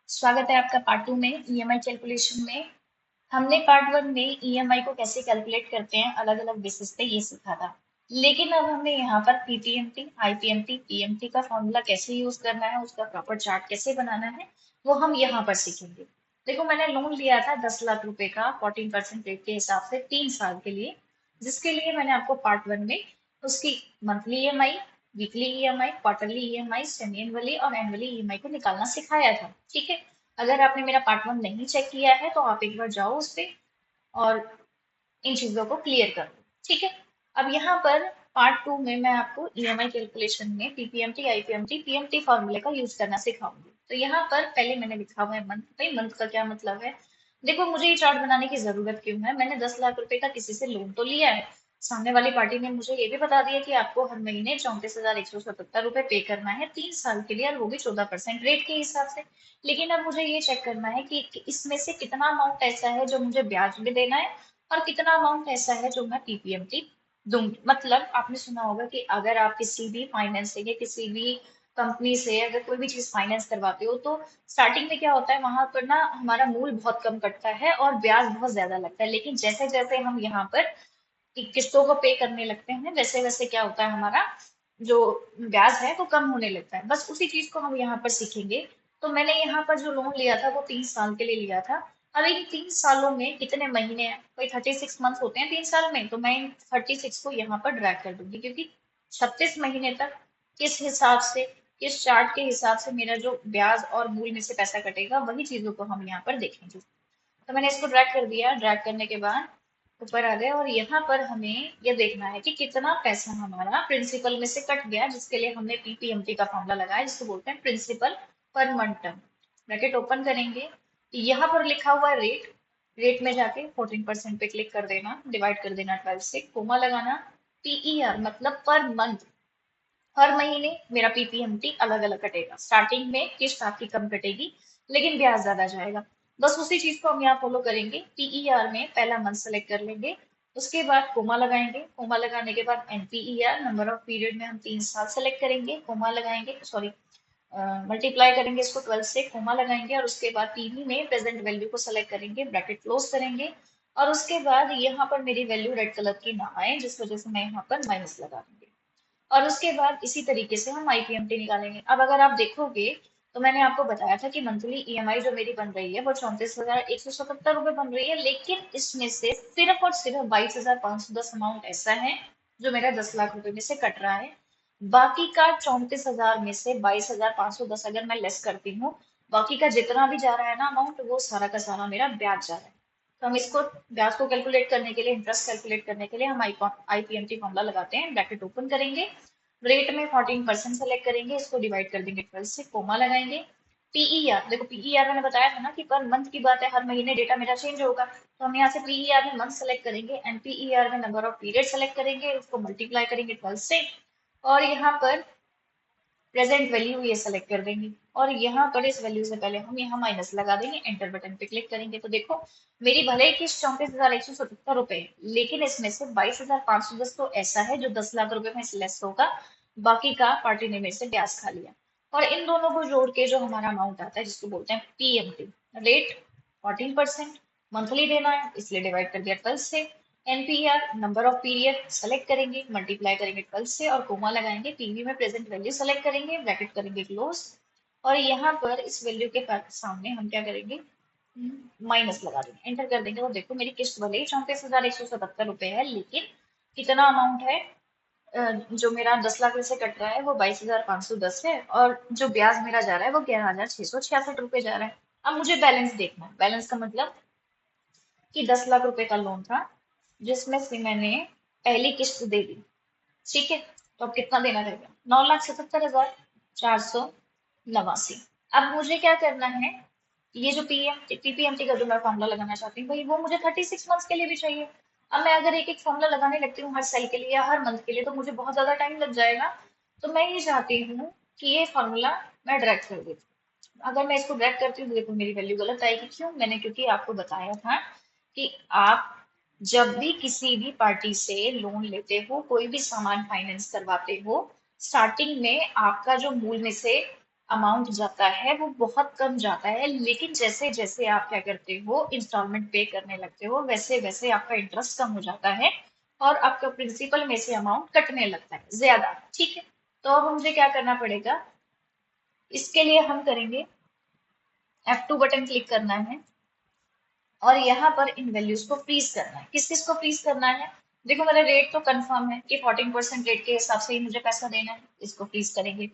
स्वागत है आपका पार्ट टू में ईएमआई कैलकुलेशन में। हमने पार्ट वन में ईएमआई को कैसे कैलकुलेट करते हैं अलग अलग बेसिस पे ये सीखा था। लेकिन अब हमें यहाँ पर पीपीएमटी, आईपीएमटी, पीएमटी का फॉर्मूला कैसे यूज करना है, उसका प्रॉपर चार्ट कैसे बनाना है, वो हम यहाँ पर सीखेंगे। देखो, मैंने लोन लिया था 10 लाख रुपए का 14% रेट के हिसाब से 3 साल के लिए, जिसके लिए मैंने आपको पार्ट वन में उसकी monthly EMI, weekly EMI, quarterly EMI, semi annually और एनुअली ईएमआई को निकालना सिखाया था। ठीक है। अगर आपने मेरा पार्ट वन नहीं चेक किया है तो आप एक बार जाओ उस पे और इन चीजों को क्लियर कर लो। ठीक है। अब यहाँ पर पार्ट टू में मैं आपको ईएमआई कैलकुलेशन में पीपीएमटी, आईपीएमटी, पीएमटी फॉर्मूले का यूज करना सिखाऊंगी। तो यहाँ पर पहले मैंने लिखा हुआ है मंथ। भाई मंथ का क्या मतलब है? देखो, मुझे ये चार्ट बनाने की जरूरत क्यों है? मैंने 10 लाख रुपए का किसी से लोन तो लिया है। सामने वाली पार्टी ने मुझे ये भी बता दिया कि आपको हर महीने 34,177 रुपए पे करना है 3 साल के लिए, और वो भी 14% रेट के हिसाब से। लेकिन अब मुझे ये चेक करना है कि इसमें से कितना अमाउंट ऐसा है जो मुझे ब्याज में देना है, और कितना अमाउंट ऐसा है जो मैं पीपीएमटी दूंगी। मतलब आपने सुना होगा कि अगर आप किसी भी फाइनेंस से या किसी भी कंपनी से अगर कोई भी चीज फाइनेंस करवाते हो तो स्टार्टिंग में क्या होता है, वहां पर ना हमारा मूल बहुत कम कटता है और ब्याज बहुत ज्यादा लगता है। लेकिन जैसे जैसे हम यहाँ पर किस्तों को पे करने लगते हैं, वैसे वैसे क्या होता है, हमारा जो ब्याज है वो कम होने लगता है। बस उसी चीज को हम यहाँ पर सीखेंगे। तो मैंने यहाँ पर जो लोन लिया था वो 3 साल के लिए लिया था। अब इन 3 सालों में कितने महीने हैं? कोई 36 मंथ होते हैं 3 साल में, तो मैं इन 36 को यहाँ पर ड्रैग कर दूंगी, क्योंकि 36 महीने तक किस हिसाब से, किस चार्ट के हिसाब से मेरा जो ब्याज और मूल में से पैसा कटेगा, वही चीजों को हम यहाँ पर देखेंगे। तो मैंने इसको ड्रैग कर दिया। ड्रैग करने के बाद ऊपर आ गए, और यहाँ पर हमें ये देखना है कि कितना पैसा हमारा प्रिंसिपल में से कट गया, जिसके लिए हमने पीपीएमटी का फॉर्मूला लगाया, जिसको बोलते हैं principal per month term. Bracket open करेंगे, यहाँ पर लिखा हुआ है रेट। रेट में जाके 14% पे क्लिक कर देना, डिवाइड कर देना 12 से, कोमा लगाना। पीईआर मतलब पर मंथ, हर महीने मेरा पीपीएमटी अलग अलग कटेगा। स्टार्टिंग में किस्त आपकी कम कटेगी लेकिन ब्याज ज्यादा जाएगा। बस उसी चीज को हम यहाँ फॉलो करेंगे। पीईआर में पहला मंथ सेलेक्ट कर लेंगे, उसके बाद कोमा लगाएंगे। कोमा लगाने के बाद एनपीईआर, नंबर ऑफ पीरियड में हम 3 साल सेलेक्ट करेंगे, कोमा लगाएंगे, सॉरी मल्टीप्लाई करेंगे इसको 12 से, कोमा लगाएंगे, और उसके बाद पीवी में प्रेजेंट वैल्यू को सेलेक्ट करेंगे, ब्रैकेट क्लोज करेंगे। और उसके बाद यहाँ पर मेरी वैल्यू रेड कलर की ना आए, जिस वजह से मैं यहाँ पर माइनस लगा दूंगी। और उसके बाद इसी तरीके से हम आईपीएमटी निकालेंगे। अब अगर आप देखोगे तो मैंने आपको बताया था कि मंथली ईएमआई जो मेरी बन रही है वो 34,177 रुपये बन रही है, लेकिन इसमें से सिर्फ और सिर्फ 22,510 अमाउंट ऐसा है जो मेरा 10 लाख रुपए में से कट रहा है। बाकी का 34,000 में से 22,510 अगर मैं लेस करती हूँ, बाकी का जितना भी जा रहा है ना अमाउंट, वो सारा का सारा मेरा ब्याज जा रहा है। तो हम इसको, ब्याज को कैलकुलेट करने के लिए, इंटरेस्ट कैलकुलेट करने के लिए हम आईपीएमटी फॉर्मूला लगाते हैं। ब्रैकेट ओपन करेंगे, रेट में 14% सेलेक्ट करेंगे, इसको डिवाइड कर देंगे 12 से, कोमा लगाएंगे। पीईआर, देखो पीईआर मैंने बताया था ना कि पर मंथ की बात है, हर महीने डेटा मेरा चेंज होगा, तो हम यहाँ से पीईआर में मंथ सेलेक्ट करेंगे, एंड पीईआर में नंबर ऑफ पीरियड सेलेक्ट करेंगे, उसको मल्टीप्लाई करेंगे 12 से, और यहाँ पर प्रेजेंट वैल्यू ये सेलेक्ट कर देंगे, और यहाँ पर इस वैल्यू से पहले हम यहाँ माइनस लगा देंगे, एंटर बटन पे क्लिक करेंगे। तो देखो, मेरी भले ही किस्त 34,177 रुपए है, लेकिन इसमें से 22,510 तो ऐसा है जो 10 लाख रुपए में से लेस होगा, बाकी का पार्टी ने मेरे से ब्याज खा लिया। और इन दोनों को जोड़ के जो हमारा अमाउंट आता है, जिसको बोलते हैं पीएमटी, रेट 14%, मंथली देना है इसलिए डिवाइड कर दिया 12 से, NPR number of period select करेंगे, मल्टीप्लाई करेंगे 12 से, और कोमा लगाएंगे, पीवी में प्रेजेंट वैल्यू सेलेक्ट करेंगे, ब्रैकेट करेंगे क्लोज, और यहाँ पर इस वैल्यू के सामने हम क्या करेंगे, माइनस लगा देंगे, एंटर कर देंगे। तो देखो, मेरी किस्त भले ही 34,177 रुपए है, लेकिन कितना अमाउंट है, जो मेरा 10 लाख में से कट रहा है वो 22,510 है, और जो ब्याज मेरा जा रहा है वो 11,666 रुपए जा रहा है। अब मुझे बैलेंस देखना है। बैलेंस का मतलब कि 10 लाख रुपए का लोन था, जिसमें से मैंने पहली किस्त दे दी। ठीक है। तो अब कितना देना रहेगा? 9,77,489। अब मुझे क्या करना है, ये जो पीपीएमटी का जो मैं फॉर्मूला लगाना चाहती हूँ भाई, वो मुझे 36 मंथ के लिए भी चाहिए। अब मैं अगर एक एक फॉर्मूला लगाने लगती हूँ हर सेल के लिए या हर मंथ के लिए, तो मुझे बहुत ज्यादा टाइम लग जाएगा। तो मैं ये चाहती हूँ कि ये फॉर्मूला मैं डायरेक्ट कर देती हूँ। अगर मैं इसको डायरेक्ट करती हूँ तो देखो मेरी वैल्यू गलत आएगी। क्यों? मैंने क्योंकि आपको बताया था कि आप जब भी किसी भी पार्टी से लोन लेते हो, कोई भी सामान फाइनेंस करवाते हो, स्टार्टिंग में आपका जो मूल में से अमाउंट जाता है वो बहुत कम जाता है, लेकिन जैसे जैसे आप क्या करते हो इंस्टॉलमेंट पे करने लगते हो वैसे वैसे आपका इंटरेस्ट कम हो जाता है और आपका प्रिंसिपल में से अमाउंट कटने लगता है ज्यादा। ठीक है, तो अब मुझे क्या करना पड़ेगा, इसके लिए हम करेंगे F2 बटन क्लिक करना है और यहाँ पर इन वैल्यूज को फ्रीज करना है। किस किस को फ्रीज करना है, देखो मेरा रेट तो कंफर्म है कि 14% रेट के हिसाब से ही मुझे पैसा देना है, इसको फ्रीज करेंगे।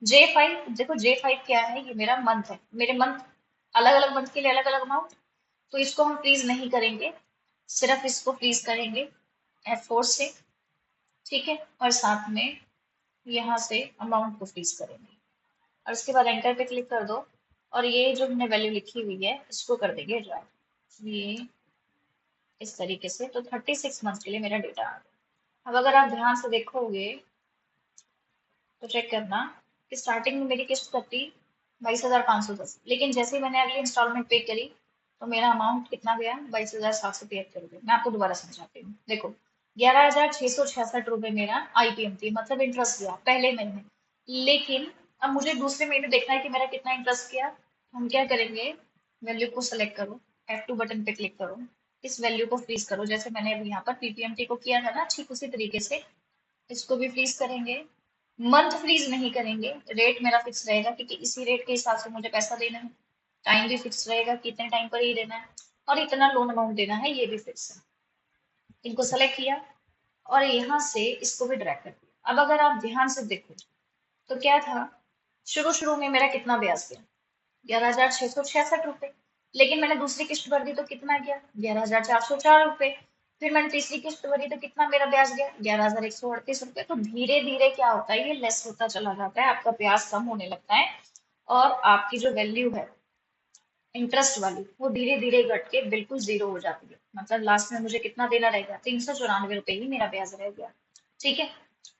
J5, देखो J5 क्या है, ये मेरा मंथ है, मेरे मंथ अलग अलग मंथ के लिए अलग अलग अमाउंट, तो इसको हम फ्रीज नहीं करेंगे, सिर्फ इसको फ्रीज करेंगे F4 से। ठीक है, और साथ में यहाँ से अमाउंट को फ्रीज करेंगे और उसके बाद एंटर पे क्लिक कर दो और ये जो हमने वैल्यू लिखी हुई है इसको कर देंगे ड्राइव, ये इस तरीके से। तो 36 मंथ के लिए मेरा डेटा आ गया। अब अगर आप ध्यान से देखोगे तो चेक करना कि स्टार्टिंग में मेरी किस्त कटी 22,510, लेकिन जैसे ही मैंने अगली इंस्टॉलमेंट पे करी तो मेरा अमाउंट कितना गया, 22,773 रुपये। मैं आपको दोबारा समझाती हूँ, देखो 11,666 रुपये मेरा IPMT मतलब इंटरेस्ट गया पहले महीने, लेकिन अब मुझे दूसरे महीने देखना है कि मेरा कितना इंटरेस्ट गया। हम क्या करेंगे, वैल्यू को सेलेक्ट करो, F2 बटन पे क्लिक करो, इस वैल्यू को फ्रीज करो जैसे मैंने अभी यहाँ पर PPMT को किया था ना, ठीक उसी तरीके से इसको भी फ्रीज करेंगे। मंथ फ्रीज नहीं करेंगे, रेट मेरा फिक्स रहेगा क्योंकि इसी रेट के हिसाब से मुझे पैसा देना है। टाइम भी फिक्स रहेगा कि इतने टाइम पर ही देना है और इतना लोन अमाउंट देना है, ये भी फिक्स है। इनको सेलेक्ट किया और यहाँ से इसको भी ड्रैग कर दिया। अब अगर आप ध्यान से देखो तो क्या था, शुरू शुरू में मेरा कितना ब्याज गया, 11,666 रुपये, लेकिन मैंने दूसरी किस्त भर दी तो कितना गया, 11,404 रुपये। फिर मैंने तीसरी किस्त भरी तो कितना मेरा ब्याज गया, 11,138 रुपये। तो धीरे धीरे क्या होता है, ये लेस होता चला जाता है, आपका ब्याज कम होने लगता है और आपकी जो वैल्यू है इंटरेस्ट वाली वो धीरे धीरे घट के बिल्कुल जीरो हो जाती है। मतलब लास्ट में मुझे कितना देना रहेगा, 394 रुपये ही मेरा ब्याज रह गया। ठीक है,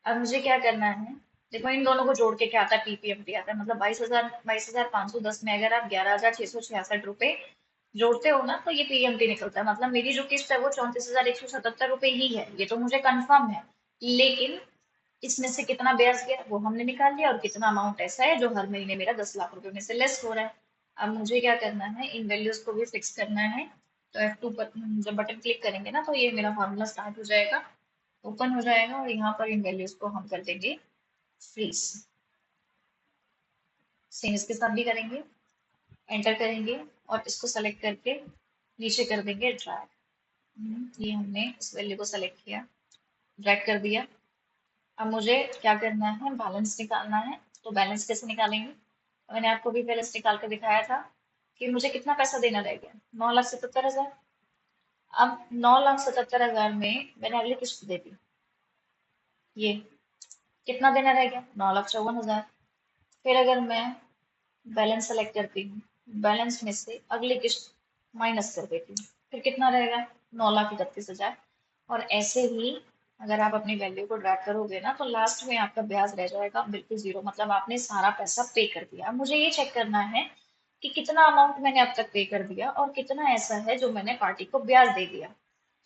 अब मुझे क्या करना है, देखो इन दोनों को जोड़ के क्या आता है, PPMT आता है, मतलब 22,510 में अगर आप 11,666 रुपये जोड़ते हो ना तो ये PMT निकलता है। मतलब मेरी जो किस्त है वो 34,177 रुपये ही है, ये तो मुझे कंफर्म है, लेकिन इसमें से कितना ब्याज गया वो हमने निकाल लिया और कितना अमाउंट ऐसा है जो हर महीने मेरा 10 लाख रुपए में से लेस हो रहा है। अब मुझे क्या करना है, इन वैल्यूज को भी फिक्स करना है। तो F2 पर जब बटन क्लिक करेंगे ना तो ये मेरा फॉर्मूला स्टार्ट हो जाएगा, ओपन हो जाएगा और यहाँ पर इन वैल्यूज को हम कर देंगे फ्रीज। सेम इसके साथ भी करेंगे, एंटर करेंगे और इसको सेलेक्ट करके नीचे कर देंगे ड्रैग। ये हमने इस वैल्यू को सेलेक्ट किया, ड्रैग कर दिया। अब मुझे क्या करना है, बैलेंस निकालना है। तो बैलेंस कैसे निकालेंगे, मैंने आपको भी बैलेंस निकाल कर दिखाया था कि मुझे कितना पैसा देना रह गया, 9,77,000। अब 9,77,000 में मैंने अगली किस्त दे दी, ये कितना देना रह गया, 9,54,000। फिर अगर मैं बैलेंस सेलेक्ट करती हूँ, बैलेंस में से अगली किस्त माइनस कर देती हूँ, फिर कितना रहेगा, 9,31,000। और ऐसे ही अगर आप अपनी वैल्यू को ड्रैग करोगे ना तो लास्ट में आपका ब्याज रह जाएगा बिल्कुल जीरो, मतलब आपने सारा पैसा पे कर दिया। अब मुझे ये चेक करना है कि कितना अमाउंट मैंने अब तक पे कर दिया और कितना ऐसा है जो मैंने पार्टी को ब्याज दे दिया।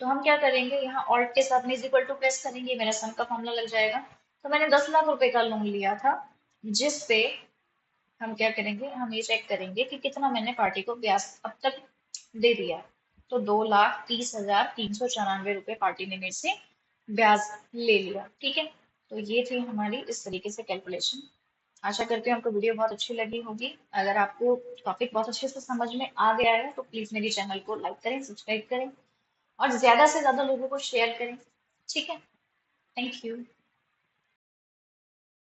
तो हम क्या करेंगे, यहाँ ऑल्ट के साथ में इज इक्वल टू प्रेस करेंगे, मेरा सम का फॉर्मूला लग जाएगा। तो मैंने 10 लाख रुपए का लोन लिया था, जिस पे हम क्या करेंगे, हम ये चेक करेंगे कि कितना मैंने पार्टी को ब्याज अब तक दे दिया। तो 2,30,394 रुपये पार्टी ने मेरे से ब्याज ले लिया। ठीक है, तो ये थी हमारी इस तरीके से कैलकुलेशन। आशा करती हूँ आपको वीडियो बहुत अच्छी लगी होगी। अगर आपको टॉपिक बहुत अच्छे से समझ में आ गया है तो प्लीज मेरी चैनल को लाइक करें, सब्सक्राइब करें और ज्यादा से ज्यादा लोगों को शेयर करें। ठीक है, थैंक यू।